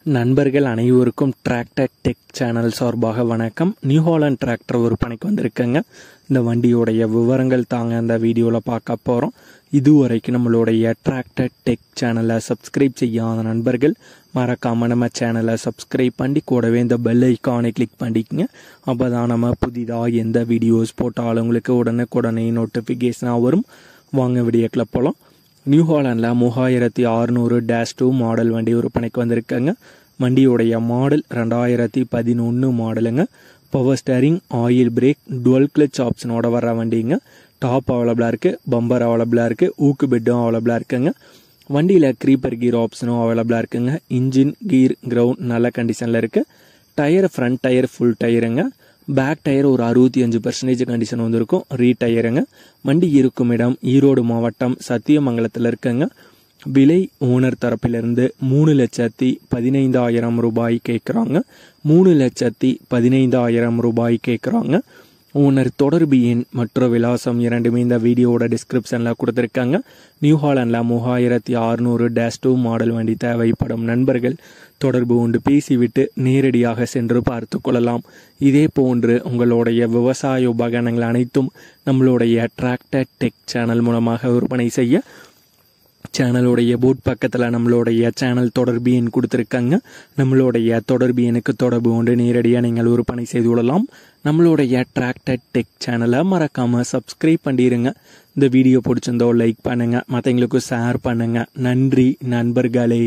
நண்பர்கள் அனைவருக்கும் tractor tech channel சார்பாக வணக்கம். நியூ ஹாலண்ட் டிராக்டர் விற்பனைக்கு வந்திருக்கேங்க. இந்த வண்டியோடைய விவரங்கள் தாங்க அந்த வீடியோவில் பார்க்க போகிறோம். இதுவரைக்கும் நம்மளுடைய டிராக்டர் டெக் சேனலை சப்ஸ்கிரைப் செய்யாத நண்பர்கள் மறக்காமல் நம்ம சேனலை சப்ஸ்கிரைப் பண்ணி கூடவே இந்த பெல் ஐக்கானை கிளிக் பண்ணிக்கங்க. அப்போ தான் நம்ம புதிதாக எந்த வீடியோஸ் போட்டாலும் உங்களுக்கு உடனே நோட்டிஃபிகேஷனாக வரும். வாங்க வீடியோக்குள்ள போகலாம். நியூ ஹாலண்டில் 3600-2 மாடல் வண்டி விற்பனைக்கு வந்திருக்காங்க. வண்டியோடைய மாடல் 2011 மாடலுங்க. Power steering, oil brake, dual clutch ஆப்ஷனோட வர வண்டிங்க. டாப் அவைலபிளாக இருக்குது, பம்பர் அவைலபிளாக இருக்குது, ஊக்கு பெட்டும் அவைலபிளாக இருக்குங்க. வண்டியில் க்ரீப்பர் கீர் ஆப்ஷனும் அவைலபிளாக இருக்குங்க. இன்ஜின், கீர், கிரவுண்ட் நல்ல கண்டிஷனில் இருக்குது. டயர் ஃப்ரண்ட் டயர் ஃபுல் டயருங்க. பேக் டயர் ஒரு 65% கண்டிஷன் வந்திருக்கும். ரீடயருங்க. வண்டி இருக்கும் இடம் ஈரோடு மாவட்டம் சத்தியமங்கலத்தில் இருக்குங்க. விலை ஓனர் தரப்பிலிருந்து 3,15,000 ரூபாய் கேட்குறாங்க. 3,15,000 ரூபாய் கேட்குறாங்க. ஓனர் தொடர்பு எண் மற்ற விலாசம் இரண்டுமே இந்த வீடியோவோட டிஸ்கிரிப்ஷனில் கொடுத்துருக்காங்க. நியூ ஹாலண்டில் 3600-2 மாடல் வண்டி தேவைப்படும் நண்பர்கள் தொடர்பு கொண்டு பேசிவிட்டு நேரடியாக சென்று பார்த்து கொள்ளலாம். இதே போன்று உங்களுடைய விவசாய உபகரணங்கள் அனைத்தும் நம்மளுடைய டிராக்டர் டெக் சேனல் மூலமாக விற்பனை செய்ய சேனலுடைய போர்ட் பக்கத்தில் நம்மளுடைய சேனல் தொடர்பு எண் கொடுத்துருக்காங்க. நம்மளுடைய தொடர்பு எண்ணுக்கு தொடர்பு கொண்டு நேரடியாக நீங்கள் விற்பனை செய்து கொள்ளலாம். நம்மளுடைய டிராக்டர் டெக் சேனலை மறக்காமல் சப்ஸ்கிரைப் பண்ணிடுங்க. இந்த வீடியோ பிடிச்சிருந்தோ லைக் பண்ணுங்கள், மற்றவங்களுக்கு ஷேர் பண்ணுங்கள். நன்றி நண்பர்களே.